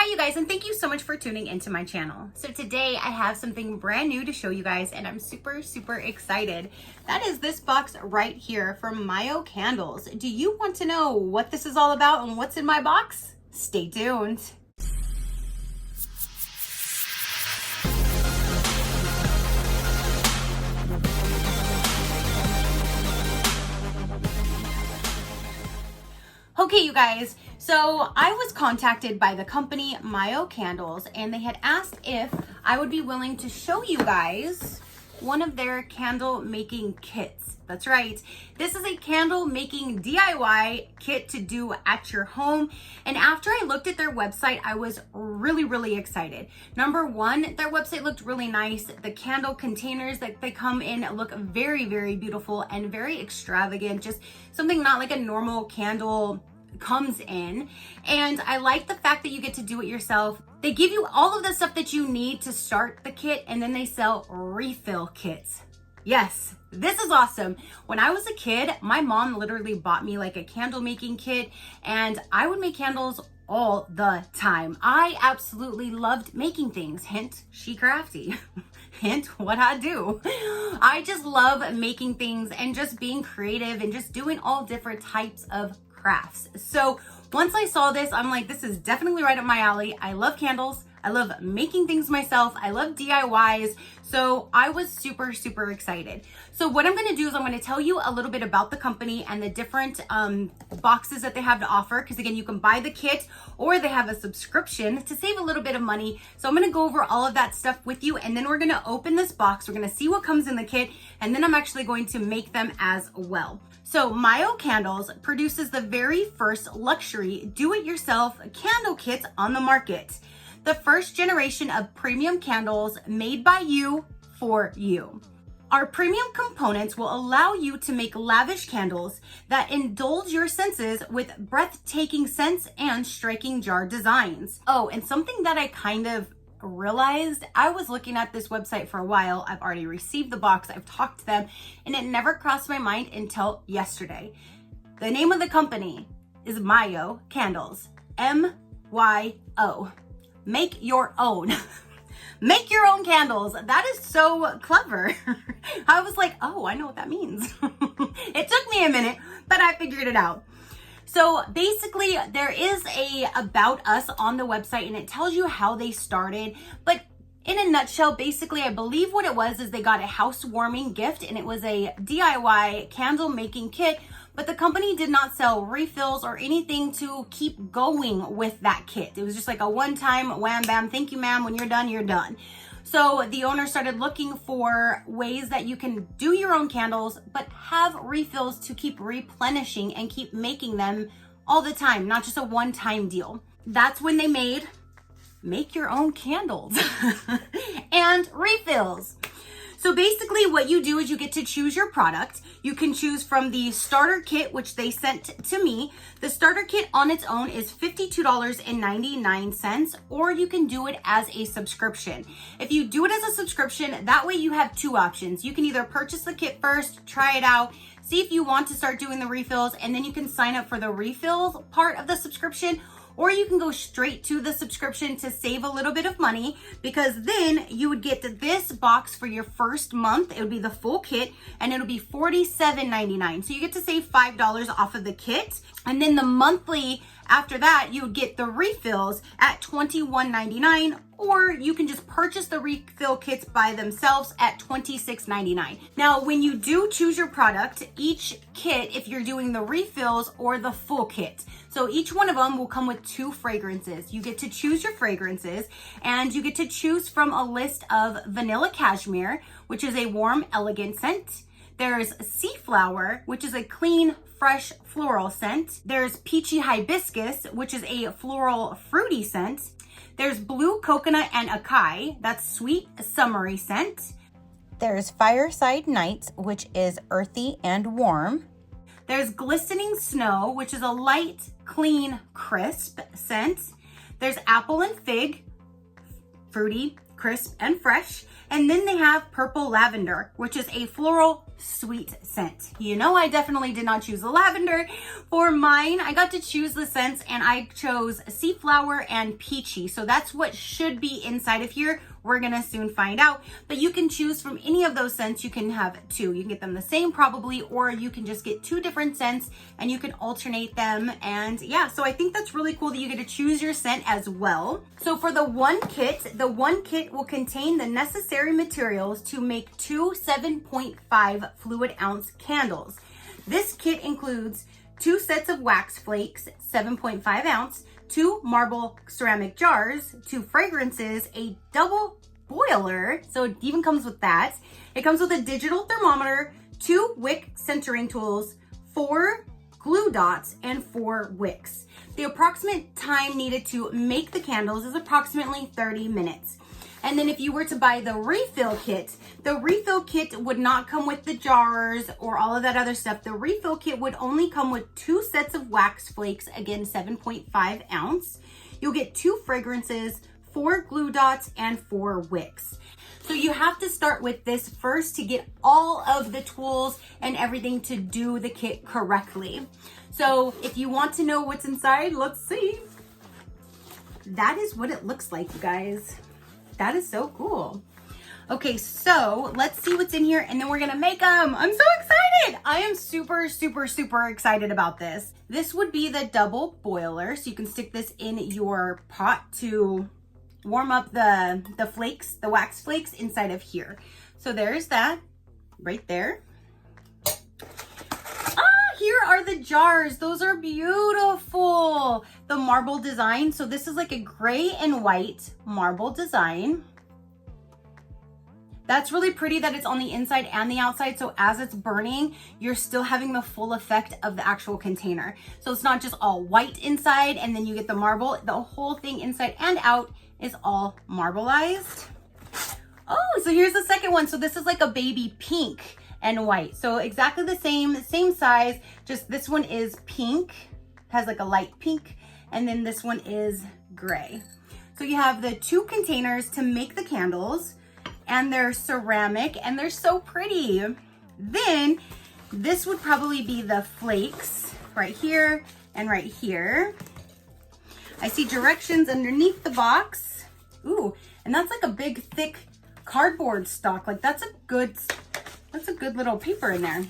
Hi you guys, and thank you so much for tuning into my channel. So today I have something brand new to show you guys, and I'm super excited. That is this box right here from MYO Candles. Do you want to know what this is all about and what's in my box? Stay tuned. Okay, you guys, so I was contacted by the company MYO Candles, and they had asked if I would be willing to show you guys one of their candle making kits. That's right. This is a candle making DIY kit to do at your home. And after I looked at their website, I was really excited. Number one, their website looked really nice. The candle containers that they come in look very beautiful and very extravagant. Just something not like a normal candle comes in. And I like the fact that you get to do it yourself. They give you all of the stuff that you need to start the kit, and then they sell refill kits. Yes, this is awesome. When I was a kid, my mom literally bought me like a candle making kit, and I would make candles all the time. I absolutely loved making things. Hint, SheCrafty. Hint, what I do. I just love making things and just being creative and just doing all different types of crafts. So once I saw this, I'm like, this is definitely right up my alley. I love candles. I love making things myself. I love DIYs. So I was super excited. So what I'm going to do is I'm going to tell you a little bit about the company and the different boxes that they have to offer. Because again, you can buy the kit or they have a subscription to save a little bit of money. So I'm going to go over all of that stuff with you. And then we're going to open this box. We're going to see what comes in the kit. And then I'm actually going to make them as well. So MYO Candles produces the very first luxury do-it-yourself candle kits on the market. The first generation of premium candles made by you for you. Our premium components will allow you to make lavish candles that indulge your senses with breathtaking scents and striking jar designs. Oh, and something that I kind of realized, I was looking at this website for a while. I've already received the box, I've talked to them, and it never crossed my mind until yesterday. The name of the company is MYO Candles. MYO. Make your own. Make your own candles. That is so clever. I was like, oh, I know what that means. It took me a minute, but I figured it out. So basically, there is a about us on the website, and it tells you how they started. But in a nutshell, basically, I believe what it was is they got a housewarming gift, and it was a DIY candle making kit. But the company did not sell refills or anything to keep going with that kit. It was just like a one-time wham bam, thank you ma'am, when you're done, you're done. So the owner started looking for ways that you can do your own candles, but have refills to keep replenishing and keep making them all the time, not just a one-time deal. That's when they made make your own candles and refills. So basically what you do is you get to choose your product. You can choose from the starter kit, which they sent to me. The starter kit on its own is $52.99, or you can do it as a subscription. If you do it as a subscription, that way you have two options. You can either purchase the kit first, try it out, see if you want to start doing the refills, and then you can sign up for the refills part of the subscription. Or you can go straight to the subscription to save a little bit of money, because then you would get this box for your first month. It would be the full kit, and it'll be $47.99. So you get to save $5 off of the kit. And then the monthly after that, you would get the refills at $21.99, or you can just purchase the refill kits by themselves at $26.99. Now, when you do choose your product, each kit, if you're doing the refills or the full kit, so each one of them will come with 2 fragrances. You get to choose your fragrances, and you get to choose from a list of vanilla cashmere, which is a warm, elegant scent. There's sea flower, which is a clean, fresh floral scent. There's peachy hibiscus, which is a floral, fruity scent. There's blue coconut and acai, that's sweet, summery scent. There's fireside nights, which is earthy and warm. There's glistening snow, which is a light, clean, crisp scent. There's apple and fig, fruity crisp and fresh. And then they have purple lavender, which is a floral sweet scent. You know, I definitely did not choose the lavender for mine. I got to choose the scents and I chose sea flower and peachy. So that's what should be inside of here. We're gonna soon find out, but you can choose from any of those scents. You can have two. You can get them the same probably, or you can just get two different scents and you can alternate them. And yeah, so I think that's really cool that you get to choose your scent as well. So for the one kit will contain the necessary materials to make two 7.5 fluid ounce candles. This kit includes 2 sets of wax flakes, 7.5 ounce, 2 marble ceramic jars, 2 fragrances, a double boiler, so it even comes with that. It comes with a digital thermometer, 2 wick centering tools, 4 glue dots, and 4 wicks. The approximate time needed to make the candles is approximately 30 minutes. And then if you were to buy the refill kit would not come with the jars or all of that other stuff. The refill kit would only come with 2 sets of wax flakes, again 7.5 ounce. You'll get 2 fragrances, 4 glue dots, and 4 wicks. So you have to start with this first to get all of the tools and everything to do the kit correctly. So if you want to know what's inside, let's see. That is what it looks like, you guys. That is so cool. Okay, so let's see what's in here and then we're gonna make them. I'm so excited. I am super, super, super excited about this. This would be the double boiler. So you can stick this in your pot to warm up the flakes, the wax flakes inside of here. So there's that right there. Here are the jars. Those are beautiful. The marble design. So this is like a gray and white marble design. That's really pretty that it's on the inside and the outside. So as it's burning, you're still having the full effect of the actual container. So it's not just all white inside and then you get the marble. The whole thing inside and out is all marbleized. Oh, so here's the second one. So this is like a baby pink and white. So exactly the same size, just this one is pink, has like a light pink, and then this one is gray. So you have the 2 containers to make the candles, and they're ceramic, and they're so pretty. Then this would probably be the flakes right here and right here. I see directions underneath the box. Ooh, and that's like a big, thick cardboard stock. Like that's a good little paper in there.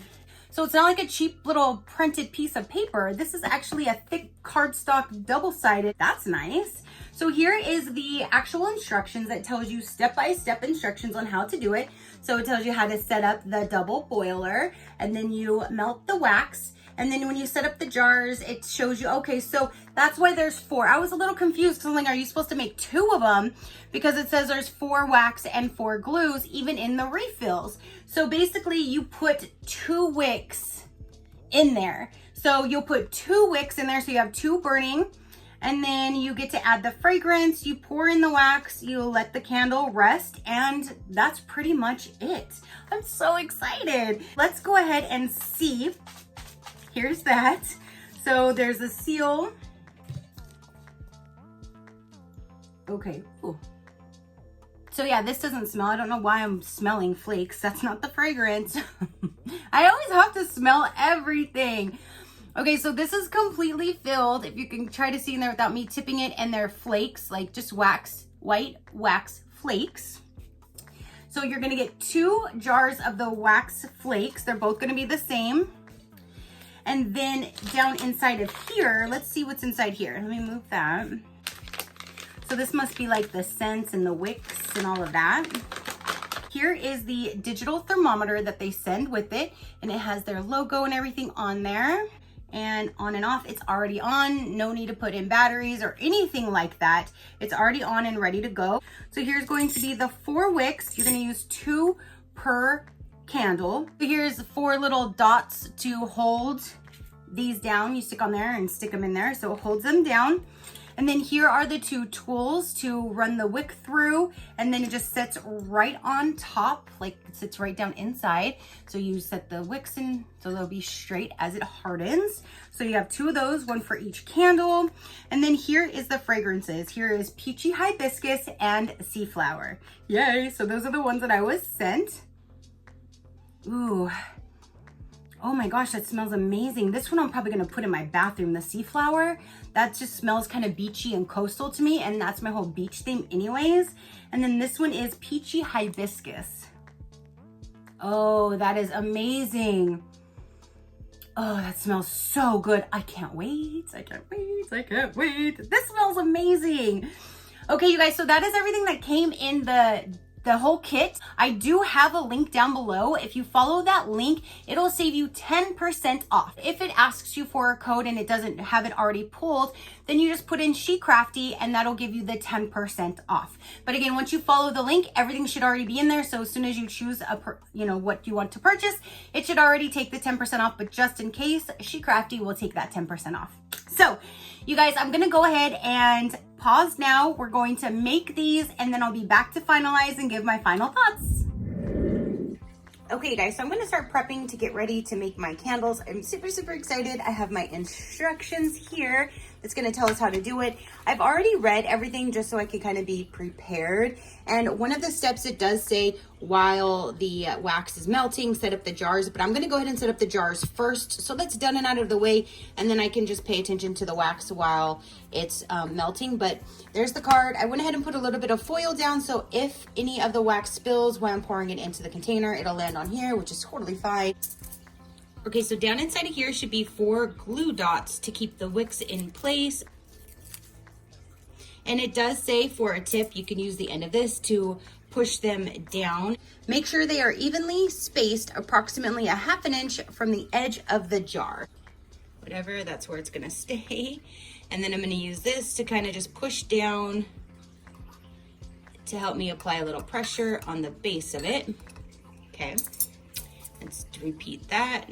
So it's not like a cheap little printed piece of paper. This is actually a thick cardstock, double-sided. That's nice. So here is the actual instructions that tells you step-by-step instructions on how to do it. So it tells you how to set up the double boiler, and then you melt the wax. And then when you set up the jars, it shows you, okay, so that's why there's 4. I was a little confused because I'm like, are you supposed to make 2 of them? Because it says there's 4 wax and 4 glues, even in the refills. So basically you put 2 wicks in there. So you'll put 2 wicks in there, so you have 2 burning. And then you get to add the fragrance, you pour in the wax, you let the candle rest, and that's pretty much it. I'm so excited. Let's go ahead and see. Here's that. So there's a seal. Okay. Ooh. So yeah, this doesn't smell. I don't know why I'm smelling flakes. That's not the fragrance. I always have to smell everything. Okay, so this is completely filled. If you can try to see in there without me tipping it, and they're flakes, like just wax, white wax flakes. So you're gonna get 2 jars of the wax flakes. They're both gonna be the same. And then down inside of here, let's see what's inside here. Let me move that. So this must be like the scents and the wicks and all of that. Here is the digital thermometer that they send with it, and it has their logo and everything on there. And on and off, it's already on. No need to put in batteries or anything like that. It's already on and ready to go. So here's going to be the 4 wicks. You're gonna use 2 per candle. Here's 4 little dots to hold these down. You stick on there and stick them in there, so it holds them down. And then here are the two tools to run the wick through, and then it just sits right on top, like it sits right down inside. So you set the wicks in so they'll be straight as it hardens. So you have two of those, one for each candle. And then here is the fragrances. Here is Peachy Hibiscus and Sea Flower. Yay, so those are the ones that I was sent. Ooh. Oh my gosh, that smells amazing. This one I'm probably gonna put in my bathroom, the Sea Flower. That just smells kind of beachy and coastal to me, and that's my whole beach theme anyways. And then this one is Peachy Hibiscus. Oh, that is amazing. Oh, that smells so good. I can't wait, I can't wait, I can't wait. This smells amazing. Okay, you guys, so that is everything that came in the whole kit. I do have a link down below. If you follow that link, it'll save you 10% off. If it asks you for a code and it doesn't have it already pulled, then you just put in SheCrafty and that'll give you the 10% off. But again, once you follow the link, everything should already be in there. So as soon as you choose what you want to purchase, it should already take the 10% off. But just in case, SheCrafty will take that 10% off. So you guys, I'm gonna go ahead and pause now. We're going to make these and then I'll be back to finalize and give my final thoughts. Okay guys, so I'm gonna start prepping to get ready to make my candles. I'm super, super excited. I have my instructions here. It's gonna tell us how to do it. I've already read everything just so I can kind of be prepared. And one of the steps it does say while the wax is melting, set up the jars, but I'm gonna go ahead and set up the jars first. So that's done and out of the way. And then I can just pay attention to the wax while it's melting. But there's the card. I went ahead and put a little bit of foil down. So if any of the wax spills while I'm pouring it into the container, it'll land on here, which is totally fine. Okay, so down inside of here should be 4 glue dots to keep the wicks in place. And it does say for a tip, you can use the end of this to push them down. Make sure they are evenly spaced, approximately 1/2 inch from the edge of the jar. Whatever, that's where it's gonna stay. And then I'm gonna use this to kind of just push down to help me apply a little pressure on the base of it. Okay, let's repeat that.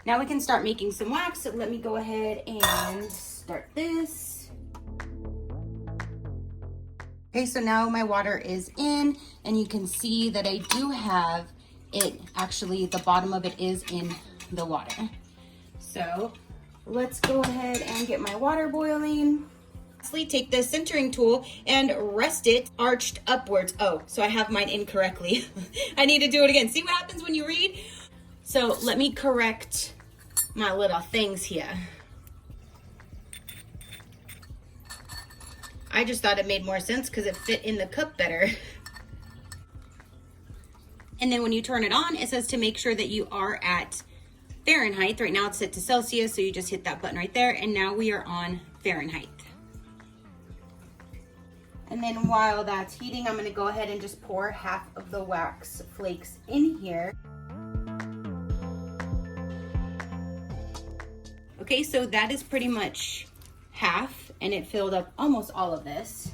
Now we can start making some wax. So let me go ahead and start this. Okay, so now my water is in and you can see that I do have it, actually the bottom of it is in the water. So let's go ahead and get my water boiling. Lastly, take the centering tool and rest it arched upwards. Oh, so I have mine incorrectly. I need to do it again. See what happens when you read? So let me correct my little things here. I just thought it made more sense because it fit in the cup better. And then when you turn it on, it says to make sure that you are at Fahrenheit. Right now it's set to Celsius, so you just hit that button right there, and now we are on Fahrenheit. And then while that's heating, I'm gonna go ahead and just pour half of the wax flakes in here. Okay, so that is pretty much half, and it filled up almost all of this.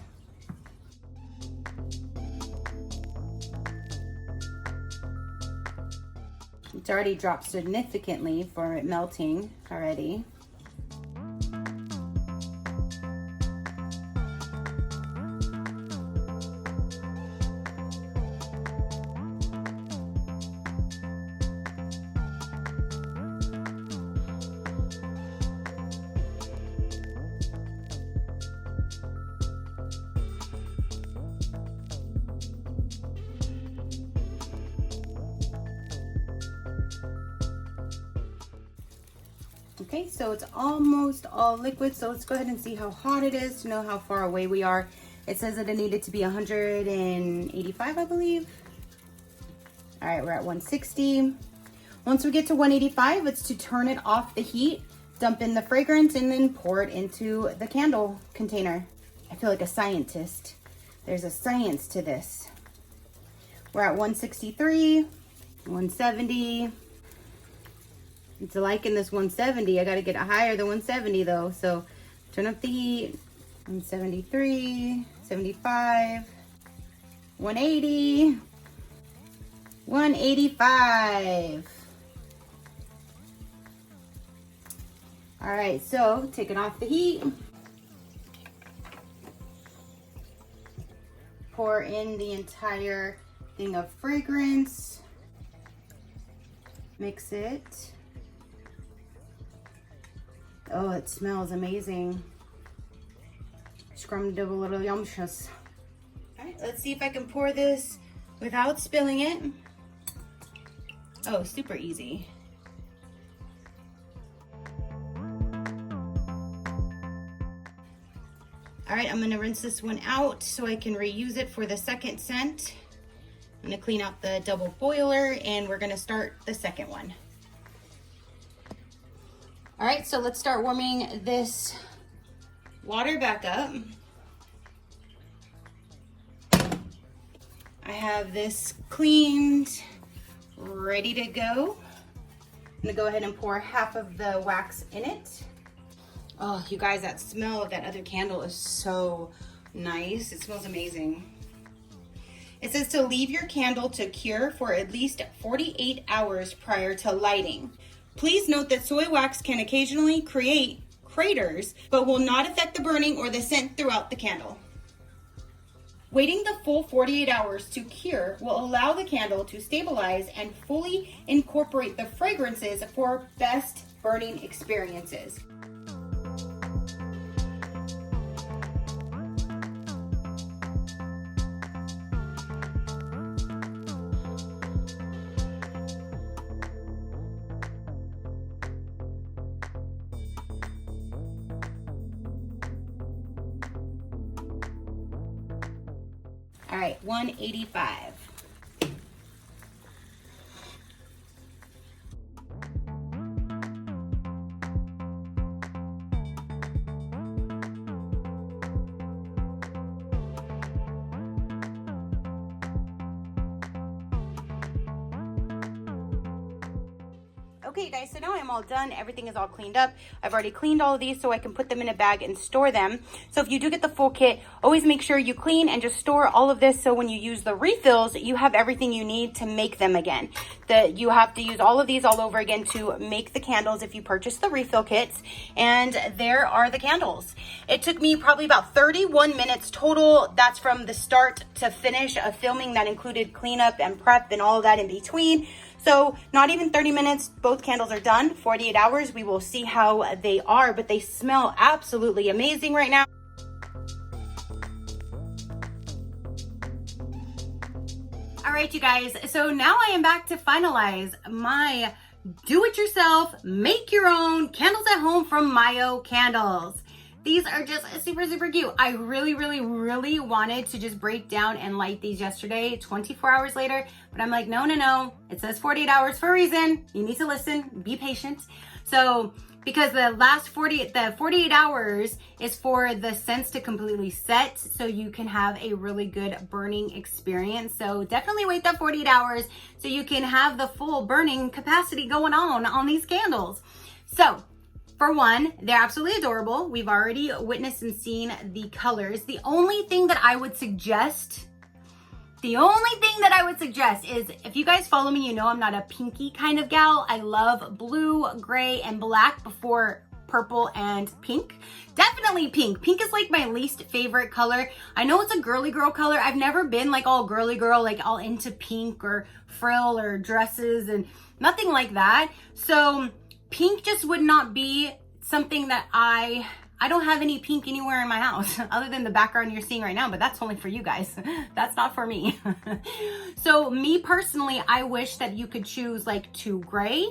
It's already dropped significantly for it melting already. Okay, so it's almost all liquid, so let's go ahead and see how hot it is to know how far away we are. It says that it needed to be 185, I believe. All right, we're at 160. Once we get to 185, it's to turn it off the heat, dump in the fragrance, and then pour it into the candle container. I feel like a scientist. There's a science to this. We're at 163, 170. It's liking this 170. I gotta get it higher than 170 though. So turn up the heat. 173, 75, 180, 185. All right, so taking off the heat. Pour in the entire thing of fragrance. Mix it. Oh, it smells amazing. Scrumdiddlyumptious. All right, let's see if I can pour this without spilling it. Oh, super easy. All right, I'm gonna rinse this one out so I can reuse it for the second scent. I'm gonna clean out the double boiler and we're gonna start the second one. All right, so let's start warming this water back up. I have this cleaned, ready to go. I'm gonna go ahead and pour half of the wax in it. Oh, you guys, that smell of that other candle is so nice. It smells amazing. It says to leave your candle to cure for at least 48 hours prior to lighting. Please note that soy wax can occasionally create craters, but will not affect the burning or the scent throughout the candle. Waiting the full 48 hours to cure will allow the candle to stabilize and fully incorporate the fragrances for best burning experiences. All right, 185. Okay guys, so now I'm all done. Everything is all cleaned up. I've already cleaned all of these so I can put them in a bag and store them. So if you do get the full kit, always make sure you clean and just store all of this so when you use the refills, you have everything you need to make them again. You have to use all of these all over again to make the candles if you purchase the refill kits. And there are the candles. It took me probably about 31 minutes total. That's from the start to finish of filming. That included cleanup and prep and all of that in between. So not even 30 minutes, both candles are done. 48 hours, we will see how they are, but they smell absolutely amazing right now. All right, you guys, so now I am back to finalize my do-it-yourself, make your own candles at home from MYO Candles. These are just super, super cute. I really, really, really wanted to just break down and light these yesterday, 24 hours later, but I'm like, no, no, no. It says 48 hours for a reason. You need to listen, be patient. So, because the last 48 hours is for the scents to completely set so you can have a really good burning experience. So definitely wait that 48 hours so you can have the full burning capacity going on these candles. So, for one, they're absolutely adorable. We've already witnessed and seen the colors. The only thing that I would suggest is, if you guys follow me, you know I'm not a pinky kind of gal. I love blue, gray, and black before purple and pink. Definitely pink. Pink is like my least favorite color. I know it's a girly girl color. I've never been like all girly girl, like all into pink or frill or dresses and nothing like that. So pink just would not be something that I don't have any pink anywhere in my house other than the background you're seeing right now, but that's only for you guys. That's not for me. So me personally, I wish that you could choose like two gray,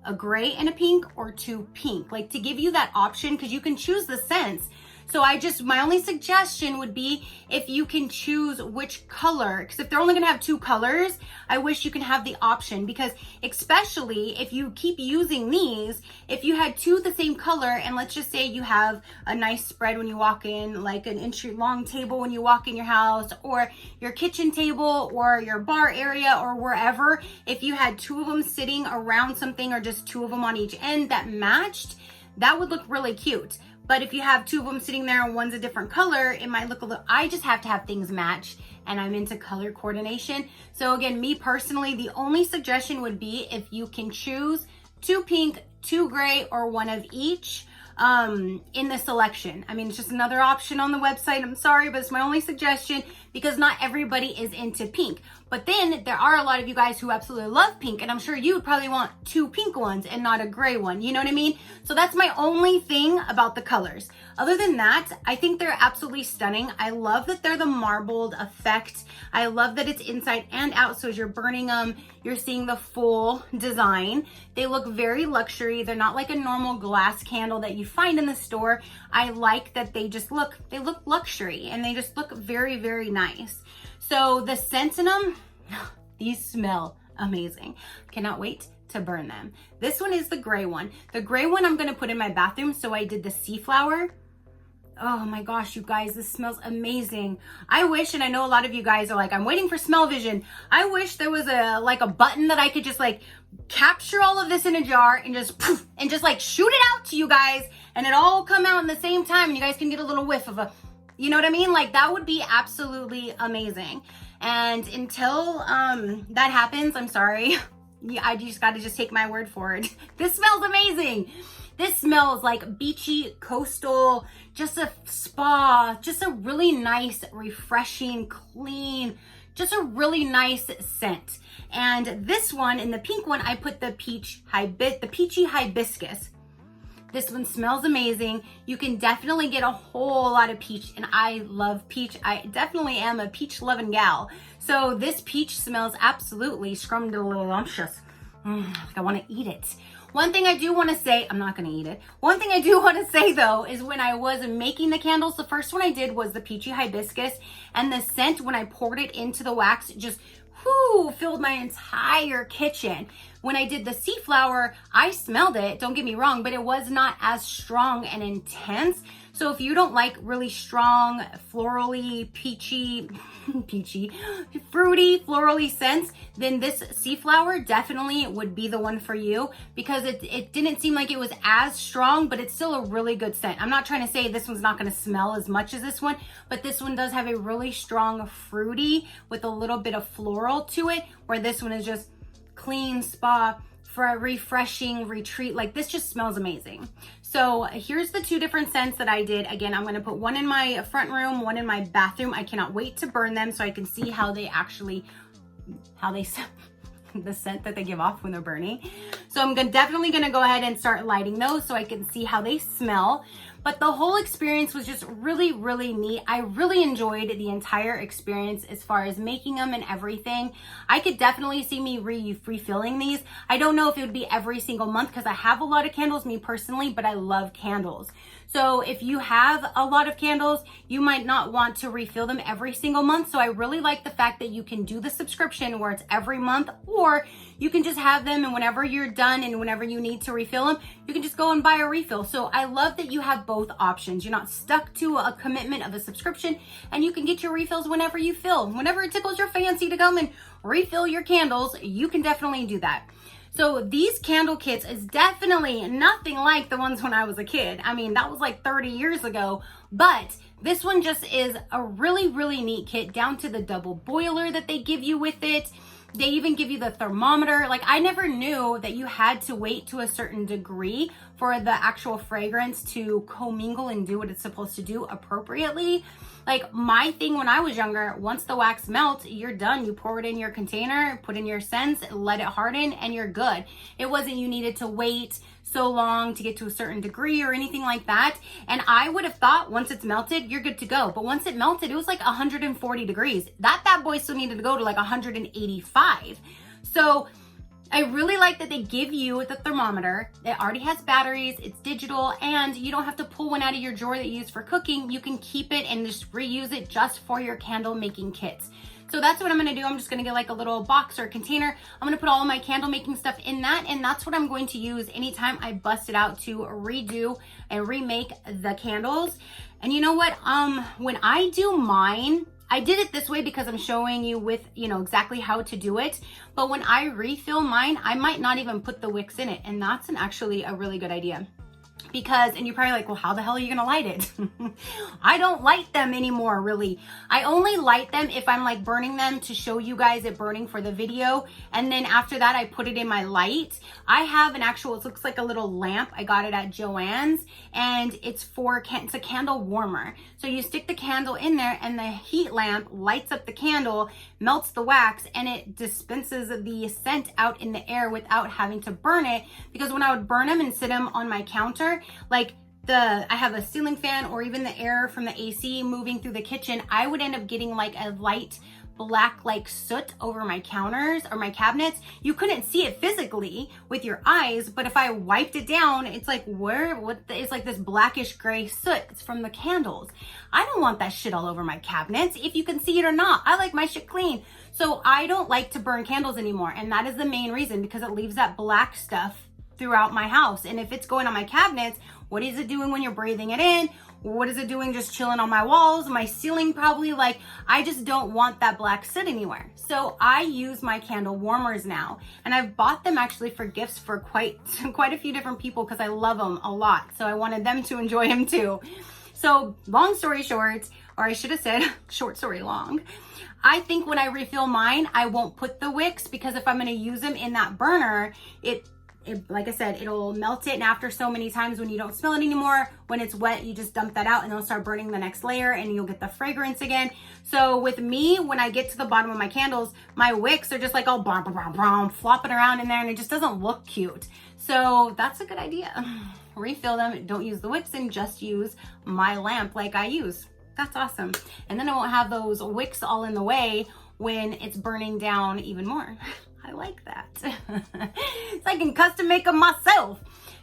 a gray and a pink, or two pink, like to give you that option, because you can choose the scents. So my only suggestion would be if you can choose which color, because if they're only gonna have 2 colors, I wish you can have the option, because especially if you keep using these, if you had 2 the same color, and let's just say you have a nice spread when you walk in, like an inch-long table when you walk in your house, or your kitchen table, or your bar area, or wherever, if you had 2 of them sitting around something, or just 2 of them on each end that matched, that would look really cute. But if you have 2 of them sitting there and one's a different color, it might look a little, I just have to have things match, and I'm into color coordination. So again, me personally, the only suggestion would be if you can choose 2 pink, 2 gray, or 1 of each in the selection. I mean, it's just another option on the website. I'm sorry, but it's my only suggestion, because not everybody is into pink. But then there are a lot of you guys who absolutely love pink, and I'm sure you would probably want 2 pink ones and not a gray one. You know what I mean? So that's my only thing about the colors. Other than that, I think they're absolutely stunning. I love that they're the marbled effect. I love that it's inside and out. So as you're burning them, you're seeing the full design. They look very luxury. They're not like a normal glass candle that you find in the store. I like that they look luxury, and they just look very, very nice. So the scents in them, these smell amazing. Cannot wait to burn them. This one is the gray one. The gray one I'm gonna put in my bathroom. So I did the sea flower. Oh my gosh, you guys, this smells amazing. I wish, and I know a lot of you guys are like, I'm waiting for smell vision. I wish there was a button that I could just like capture all of this in a jar and just poof, and just like shoot it out to you guys, and it all come out in the same time, and you guys can get a little whiff of you know what I mean? Like, that would be absolutely amazing. And until that happens, I'm sorry. I just got to take my word for it. This smells amazing. This smells like beachy, coastal, just a spa, just a really nice, refreshing, clean, just a really nice scent. And this one, in the pink one, I put the peachy hibiscus. This one smells amazing. You can definitely get a whole lot of peach, and I love peach. I definitely am a peach loving gal. So this peach smells absolutely scrumdiddlyumptious. I want to eat it. One thing I do want to say, I'm not going to eat it. One thing I do want to say though is when I was making the candles, the first one I did was the peachy hibiscus, and the scent when I poured it into the wax just filled my entire kitchen. When I did the sea flower, I smelled it, don't get me wrong, but it was not as strong and intense. So if you don't like really strong, florally, peachy, fruity, florally scents, then this sea flower definitely would be the one for you, because it didn't seem like it was as strong, but it's still a really good scent. I'm not trying to say this one's not going to smell as much as this one, but this one does have a really strong fruity with a little bit of floral to it, where this one is just clean spa for a refreshing retreat. Like, this just smells amazing. So here's the 2 different scents that I did. Again, I'm going to put one in my front room, one in my bathroom. I cannot wait to burn them so I can see how they the scent that they give off when they're burning. So I'm definitely going to go ahead and start lighting those so I can see how they smell. But the whole experience was just really, really neat. I really enjoyed the entire experience as far as making them and everything. I could definitely see me refilling these. I don't know if it would be every single month, because I have a lot of candles, me personally, but I love candles. So if you have a lot of candles, you might not want to refill them every single month. So I really like the fact that you can do the subscription where it's every month, or you can just have them, and whenever you're done and whenever you need to refill them, you can just go and buy a refill. So I love that you have both options. You're not stuck to a commitment of a subscription, and you can get your refills whenever you feel. Whenever it tickles your fancy to come and refill your candles, you can definitely do that. So these candle kits is definitely nothing like the ones when I was a kid. I mean, that was like 30 years ago, but this one just is a really, really neat kit, down to the double boiler that they give you with it. They even give you the thermometer. Like, I never knew that you had to wait to a certain degree for the actual fragrance to commingle and do what it's supposed to do appropriately. Like, my thing when I was younger, once the wax melts, you're done. You pour it in your container, put in your scents, let it harden, and you're good. It wasn't you needed to wait so long to get to a certain degree or anything like that. And I would have thought once it's melted, you're good to go. But once it melted, it was like 140 degrees. That bad boy still needed to go to like 185. So I really like that they give you the thermometer. It already has batteries, it's digital, and you don't have to pull one out of your drawer that you use for cooking. You can keep it and just reuse it just for your candle making kits. So that's what I'm gonna do. I'm just gonna get like a little box or a container. I'm gonna put all of my candle making stuff in that, and that's what I'm going to use anytime I bust it out to redo and remake the candles. And you know what? When I do mine, I did it this way because I'm showing you with, exactly how to do it. But when I refill mine, I might not even put the wicks in it. And that's actually a really good idea. Because, and you're probably like, well, how the hell are you gonna light it? I don't light them anymore, really. I only light them if I'm like burning them to show you guys it burning for the video. And then after that, I put it in my light. I have an actual, it looks like a little lamp. I got it at Joann's, and it's a candle warmer. So you stick the candle in there and the heat lamp lights up the candle, melts the wax, and it dispenses the scent out in the air without having to burn it. Because when I would burn them and sit them on my counter, like I have a ceiling fan or even the air from the AC moving through the kitchen, I would end up getting like a light black like soot over my counters or my cabinets. You couldn't see it physically with your eyes, but if I wiped it down, it's like it's like this blackish gray soot. It's from the candles. I don't want that shit all over my cabinets, if you can see it or not. I like my shit clean. So I don't like to burn candles anymore, and that is the main reason, because it leaves that black stuff throughout my house. And if it's going on my cabinets, what is it doing when you're breathing it in? What is it doing just chilling on my walls, my ceiling probably? Like, I just don't want that black soot anywhere. So I use my candle warmers now, and I've bought them actually for gifts for quite a few different people because I love them a lot. So I wanted them to enjoy them too. So long story short, or I should have said short story long, I think when I refill mine, I won't put the wicks, because if I'm going to use them in that burner, like I said, it'll melt it, and after so many times when you don't smell it anymore, when it's wet, you just dump that out and it'll start burning the next layer and you'll get the fragrance again. So with me, when I get to the bottom of my candles, my wicks are just like all flopping around in there, and it just doesn't look cute. So that's a good idea. Refill them, don't use the wicks, and just use my lamp like I use. That's awesome. And then I won't have those wicks all in the way when it's burning down even more. I like that. So I can custom make them myself.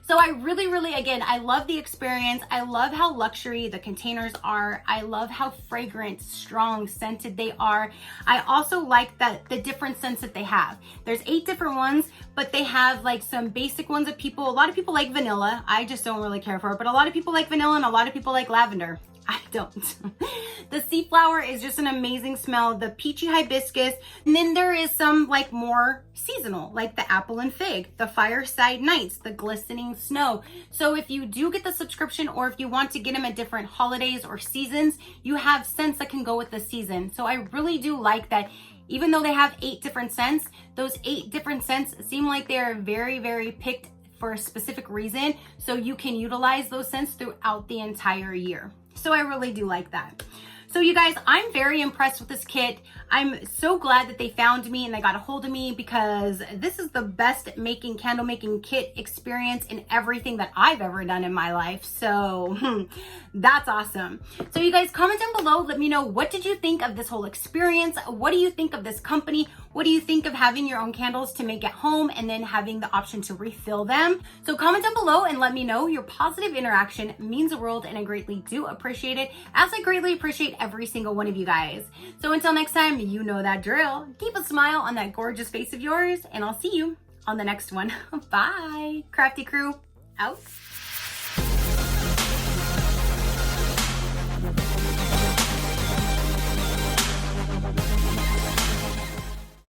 So I really, again, I love the experience. I love how luxury the containers are. I love how fragrant, strong, scented they are. I also like that the different scents that they have. There's 8 different ones, but they have like some basic ones that a lot of people like vanilla. I just don't really care for it, but a lot of people like vanilla and a lot of people like lavender. I don't. The sea flower is just an amazing smell. The peachy hibiscus. And then there is some like more seasonal, like the apple and fig, the fireside nights, the glistening snow. So if you do get the subscription, or if you want to get them at different holidays or seasons, you have scents that can go with the season. So I really do like that. Even though they have 8 different scents, those 8 different scents seem like they're very, very picked for a specific reason. So you can utilize those scents throughout the entire year. So I really do like that. So you guys, I'm very impressed with this kit. I'm so glad that they found me and they got a hold of me, because this is the best candle making kit experience in everything that I've ever done in my life. So that's awesome. So you guys, comment down below. Let me know, what did you think of this whole experience? What do you think of this company? What do you think of having your own candles to make at home and then having the option to refill them? So comment down below and let me know. Your positive interaction means the world, and I greatly do appreciate it, as I greatly appreciate every single one of you guys. So until next time, you know that drill. Keep a smile on that gorgeous face of yours, and I'll see you on the next one. Bye. Crafty crew, out.